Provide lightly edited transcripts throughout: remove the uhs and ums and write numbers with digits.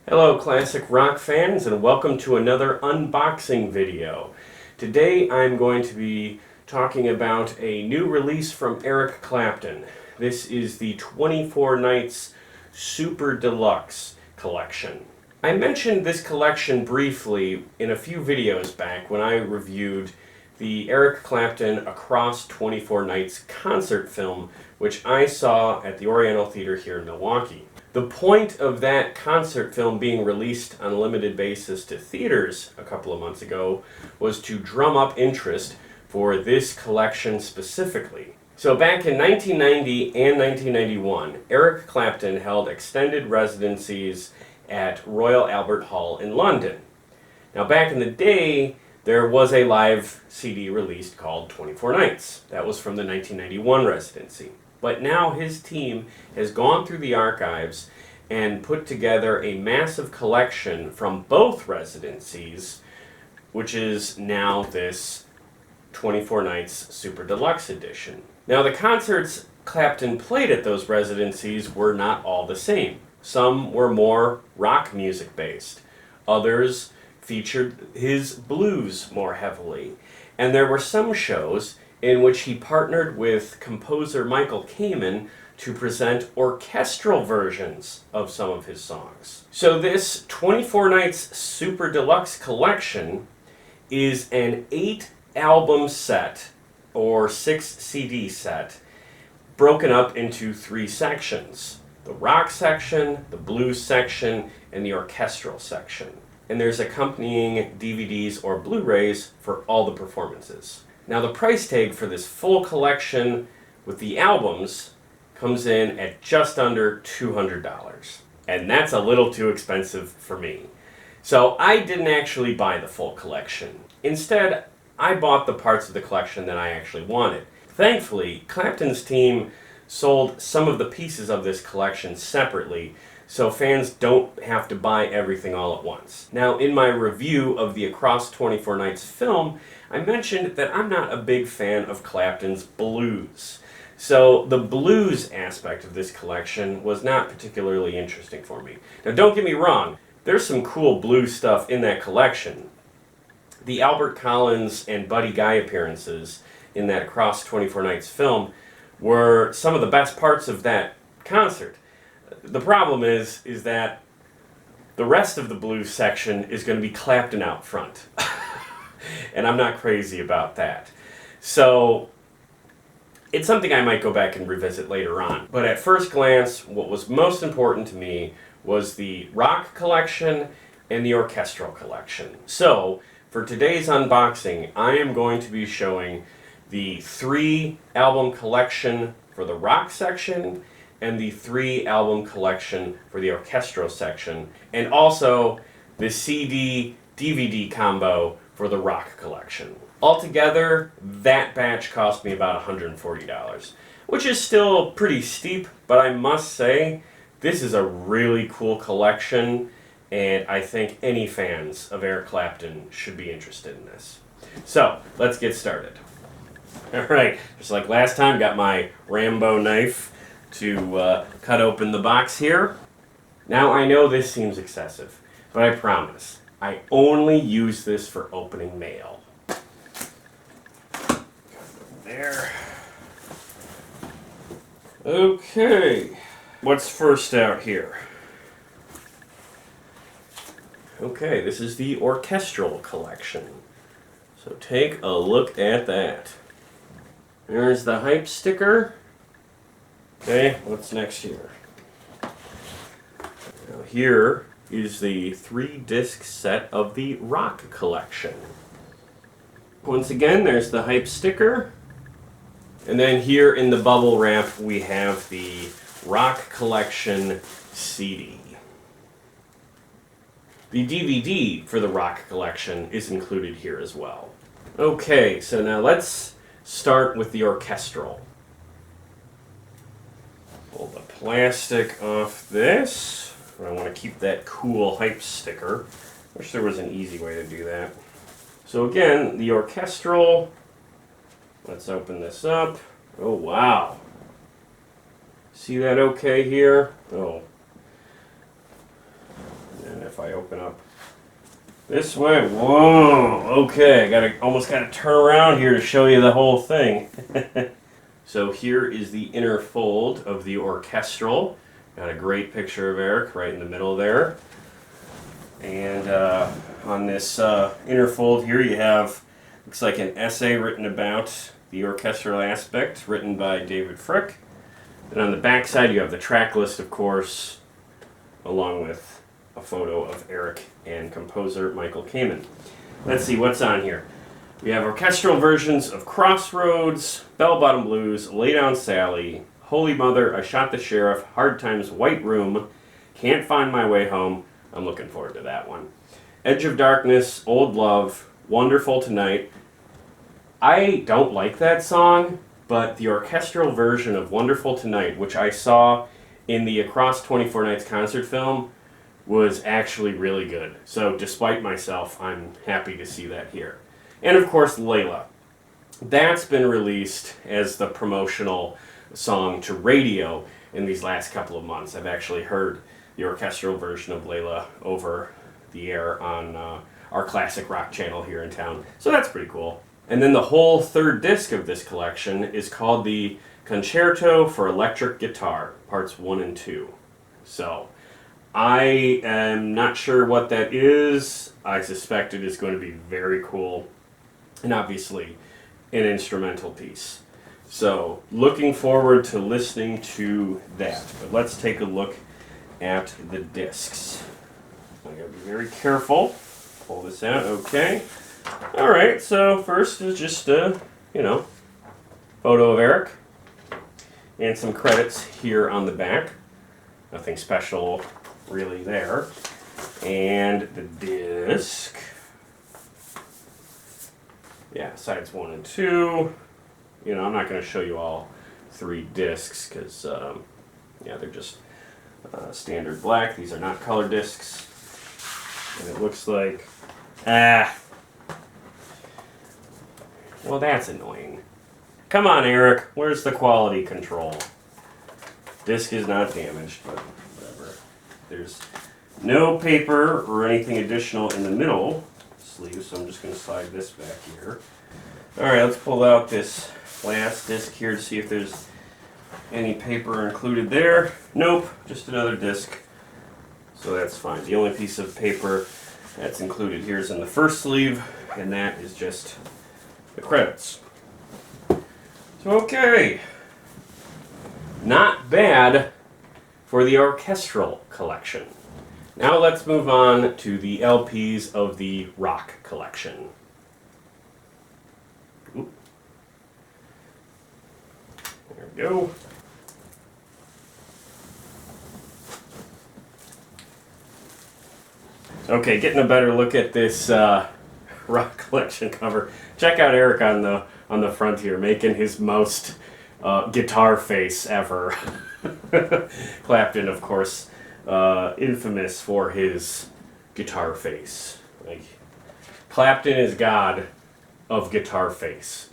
Hello classic rock fans, and welcome to another unboxing video. Today I'm going to be talking about a new release from Eric Clapton. This is the 24 Nights Super Deluxe collection. I mentioned this collection briefly in a few videos back when I reviewed the Eric Clapton Across 24 Nights concert film, which I saw at the Oriental Theater here in Milwaukee. The point of that concert film being released on a limited basis to theaters a couple of months ago was to drum up interest for this collection specifically. So back in 1990 and 1991, Eric Clapton held extended residencies at Royal Albert Hall in London. Now back in the day, there was a live CD released called 24 Nights. That was from the 1991 residency. But now his team has gone through the archives and put together a massive collection from both residencies, which is now this 24 Nights Super Deluxe Edition. Now the concerts Clapton played at those residencies were not all the same. Some were more rock music based. Others featured his blues more heavily. And there were some shows in which he partnered with composer Michael Kamen to present orchestral versions of some of his songs. So this 24 Nights Super Deluxe collection is an 8-album set, or 6 CD set, broken up into 3 sections. The rock section, the blues section, and the orchestral section. And there's accompanying DVDs or Blu-rays for all the performances. Now the price tag for this full collection with the albums comes in at just under $200. And that's a little too expensive for me. So I didn't actually buy the full collection. Instead, I bought the parts of the collection that I actually wanted. Thankfully, Clapton's team sold some of the pieces of this collection separately, so fans don't have to buy everything all at once. Now, in my review of the Across 24 Nights film, I mentioned that I'm not a big fan of Clapton's blues. So the blues aspect of this collection was not particularly interesting for me. Now don't get me wrong, there's some cool blues stuff in that collection. The Albert Collins and Buddy Guy appearances in that Across 24 Nights film were some of the best parts of that concert. The problem is that the rest of the blues section is going to be Clapton out front. And I'm not crazy about that. So it's something I might go back and revisit later on. But at first glance, what was most important to me was the rock collection and the orchestral collection. So for today's unboxing, I am going to be showing the 3-album collection for the rock section and the 3-album collection for the orchestral section, and also the CD-DVD combo for the rock collection. Altogether, that batch cost me about $140, which is still pretty steep, but I must say, this is a really cool collection, and I think any fans of Eric Clapton should be interested in this. So, let's get started. Alright, just like last time, got my Rambo knife to cut open the box here. Now I know this seems excessive, but I promise, I only use this for opening mail. There. Okay, what's first out here? Okay, this is the Orchestral collection. So take a look at that. There's the hype sticker. Okay, what's next here? Now here is the 3-disc set of the rock collection. Once again, there's the hype sticker. And then here in the bubble wrap, we have the rock collection CD. The DVD for the rock collection is included here as well. Okay, so now let's start with the orchestral. Pull the plastic off this. I want to keep that cool hype sticker. Wish there was an easy way to do that. So again, the orchestral. Let's open this up. Oh wow. See that okay here? Oh. if I open up this way. Whoa, okay, almost gotta turn around here to show you the whole thing. So here is the inner fold of the Orchestral. Got a great picture of Eric right in the middle there. And on this inner fold here you have, looks like an essay written about the orchestral aspect, written by David Frick. And on the back side you have the track list, of course, along with a photo of Eric and composer Michael Kamen. Let's see what's on here. We have orchestral versions of Crossroads, Bell Bottom Blues, Lay Down Sally, Holy Mother, I Shot the Sheriff, Hard Times, White Room, Can't Find My Way Home. I'm looking forward to that one. Edge of Darkness, Old Love, Wonderful Tonight. I don't like that song, but the orchestral version of Wonderful Tonight, which I saw in the Across 24 Nights concert film, was actually really good. So despite myself, I'm happy to see that here. And of course, Layla. That's been released as the promotional song to radio in these last couple of months. I've actually heard the orchestral version of Layla over the air on our classic rock channel here in town. So that's pretty cool. And then the whole third disc of this collection is called the Concerto for Electric Guitar, parts 1 and 2. So I am not sure what that is. I suspect it is going to be very cool, and obviously an instrumental piece. So looking forward to listening to that. But let's take a look at the discs. I gotta be very careful. Pull this out, okay. Alright, so first is just a, photo of Eric and some credits here on the back. Nothing special really there. And the disc. Yeah, sides 1 and 2. I'm not going to show you all 3 discs because, they're just standard black. These are not color discs. And it looks like, well, that's annoying. Come on, Eric. Where's the quality control? Disc is not damaged, but whatever. There's no paper or anything additional in the middle sleeve, so I'm just going to slide this back here. Alright, let's pull out this last disc here to see if there's any paper included there. Nope, just another disc. So that's fine. The only piece of paper that's included here is in the first sleeve, and that is just the credits. So okay. Not bad for the orchestral collection. Now let's move on to the LPs of the rock collection. Oop. There we go. Okay, getting a better look at this rock collection cover. Check out Eric on the front here, making his most guitar face ever. Clapton, of course, infamous for his guitar face. Like, Clapton is god of guitar face.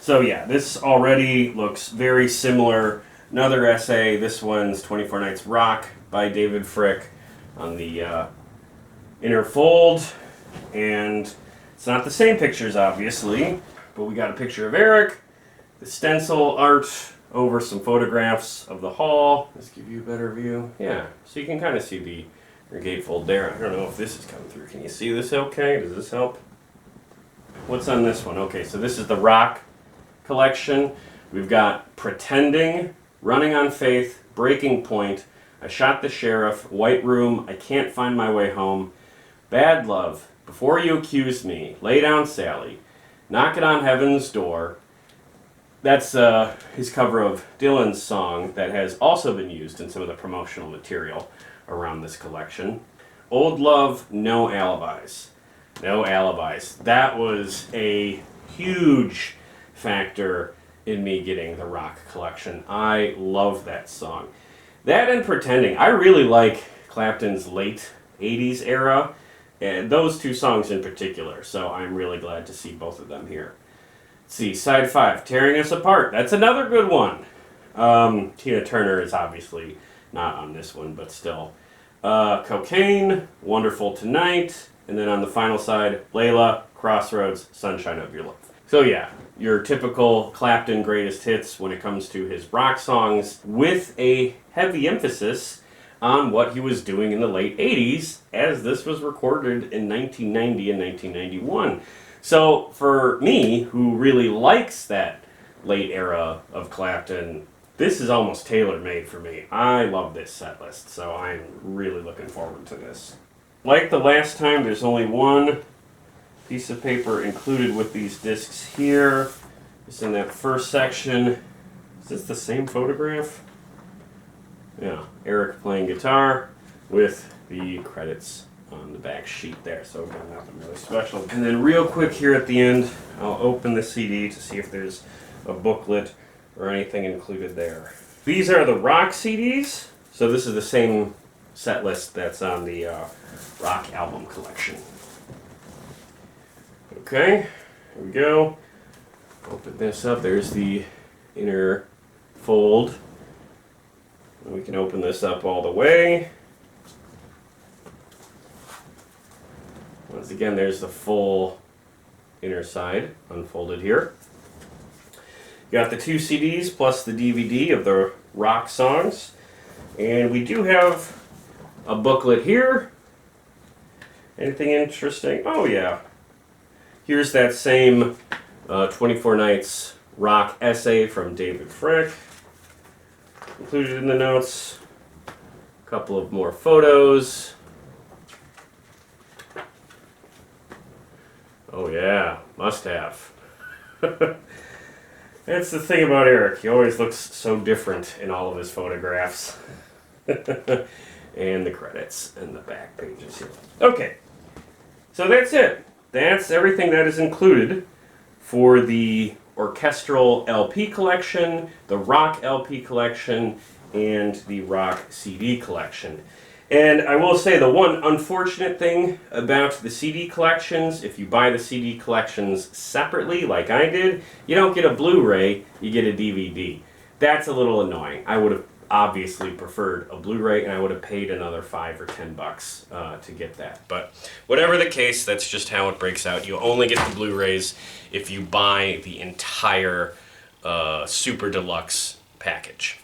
So yeah, this already looks very similar. Another essay. This one's 24 Nights Rock by David Frick on the inner fold, and it's not the same pictures, obviously, but we got a picture of Eric, the stencil art over some photographs of the hall. Let's give you a better view. Yeah, so you can kind of see the gatefold there. I don't know if this is coming through. Can you see this okay? Does this help? What's on this one? Okay, so this is the rock collection. We've got Pretending, Running on Faith, Breaking Point, I Shot the Sheriff, White Room, I Can't Find My Way Home, Bad Love, Before You Accuse Me, Lay Down Sally, Knockin' on Heaven's Door. That's his cover of Dylan's song that has also been used in some of the promotional material around this collection. Old Love, No Alibis. No Alibis. That was a huge factor in me getting the rock collection. I love that song. That and Pretending. I really like Clapton's late 80s era, and those two songs in particular, so I'm really glad to see both of them here. Let's see, side 5, Tearing Us Apart. That's another good one. Tina Turner is obviously not on this one, but still Cocaine, Wonderful Tonight, and then on the final side, Layla, Crossroads, Sunshine of Your Love. So yeah, your typical Clapton greatest hits when it comes to his rock songs, with a heavy emphasis on what he was doing in the late 80s, as this was recorded in 1990 and 1991. So for me, who really likes that late era of Clapton, this is almost tailor-made for me. I love this set list, so I'm really looking forward to this. Like the last time, there's only one piece of paper included with these discs here. It's in that first section. Is this the same photograph? Yeah, Eric playing guitar with the credits on the back sheet there. So again, nothing really special. And then real quick here at the end, I'll open the CD to see if there's a booklet or anything included there. These are the rock CDs. So this is the same set list that's on the rock album collection. Okay, here we go. Open this up. There's the inner fold. And we can open this up all the way. Once again, there's the full inner side unfolded here. You got the 2 CDs plus the DVD of the rock songs. And we do have a booklet here. Anything interesting? Oh yeah. Here's that same 24 Nights rock essay from David Frick. Included in the notes. A couple of more photos. Oh yeah, must have. That's the thing about Eric. He always looks so different in all of his photographs. And the credits and the back pages here. Okay, so that's it. That's everything that is included for the Orchestral LP collection, the rock LP collection, and the rock CD collection. And I will say the one unfortunate thing about the CD collections, if you buy the CD collections separately like I did, you don't get a Blu-ray, you get a DVD. That's a little annoying. I would have obviously preferred a Blu-ray, and I would have paid another $5 or $10 to get that. But whatever the case, that's just how it breaks out. You only get the Blu-rays if you buy the entire Super Deluxe package.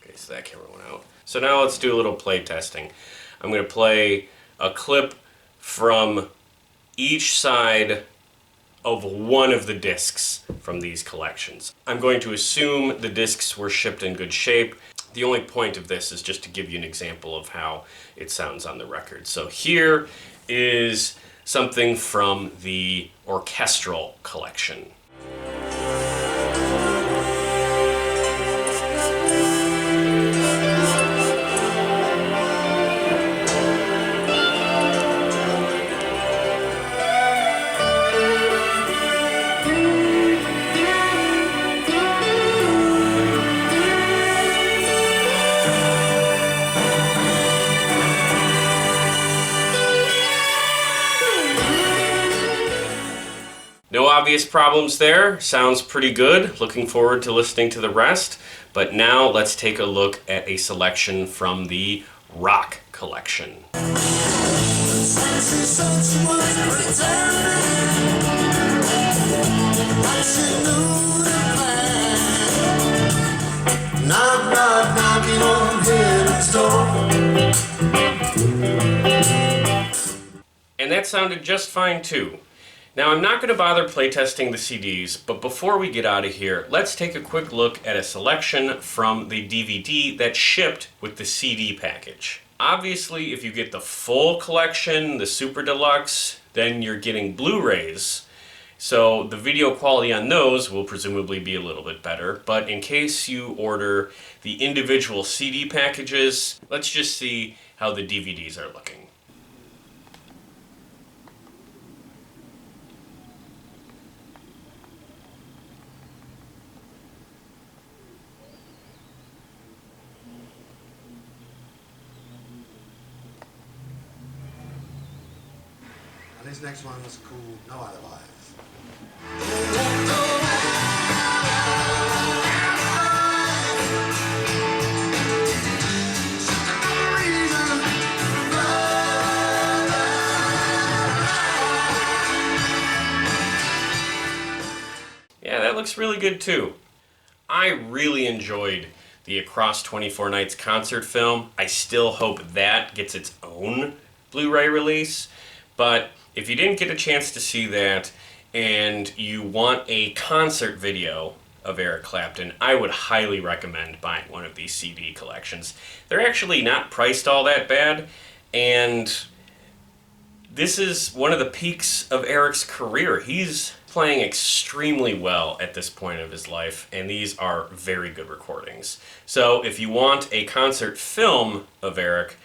Okay, so that camera went out. So now let's do a little play testing. I'm going to play a clip from each side of one of the discs from these collections. I'm going to assume the discs were shipped in good shape. The only point of this is just to give you an example of how it sounds on the record. So here is something from the Orchestral collection. No obvious problems there. Sounds pretty good. Looking forward to listening to the rest. But now let's take a look at a selection from the rock collection. And that sounded just fine too. Now I'm not going to bother playtesting the CDs, but before we get out of here, let's take a quick look at a selection from the DVD that shipped with the CD package. Obviously, if you get the full collection, the Super Deluxe, then you're getting Blu-rays. So the video quality on those will presumably be a little bit better, but in case you order the individual CD packages, let's just see how the DVDs are looking. This next one was called No Other Lives. looks really good too. I really enjoyed the Across 24 Nights concert film. I still hope that gets its own Blu-ray release. But if you didn't get a chance to see that and you want a concert video of Eric Clapton, I would highly recommend buying one of these CD collections. They're actually not priced all that bad, and this is one of the peaks of Eric's career. He's playing extremely well at this point of his life, and these are very good recordings. So if you want a concert film of Eric,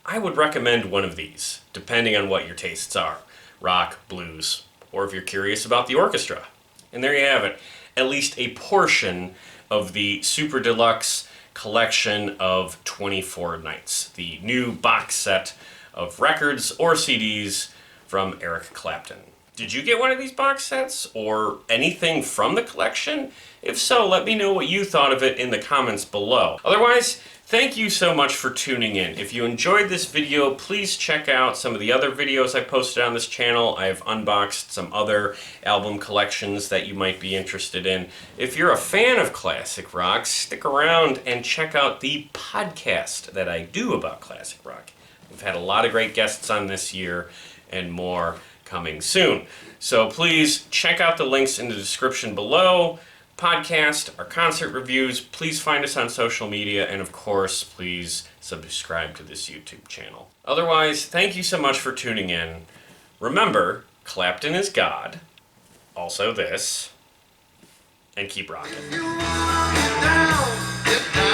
I would recommend one of these, depending on what your tastes are. Rock, blues, or if you're curious about the orchestra. And there you have it. At least a portion of the Super Deluxe collection of 24 Nights. The new box set of records or CDs from Eric Clapton. Did you get one of these box sets or anything from the collection? If so, let me know what you thought of it in the comments below. Otherwise, thank you so much for tuning in. If you enjoyed this video, please check out some of the other videos I posted on this channel. I've unboxed some other album collections that you might be interested in. If you're a fan of classic rock, stick around and check out the podcast that I do about classic rock. We've had a lot of great guests on this year and more coming soon. So please check out the links in the description below. Podcast, our concert reviews. Please find us on social media, and of course, please subscribe to this YouTube channel. Otherwise, thank you so much for tuning in. Remember, Clapton is God. Also this. And keep rocking. If you want it down, get down.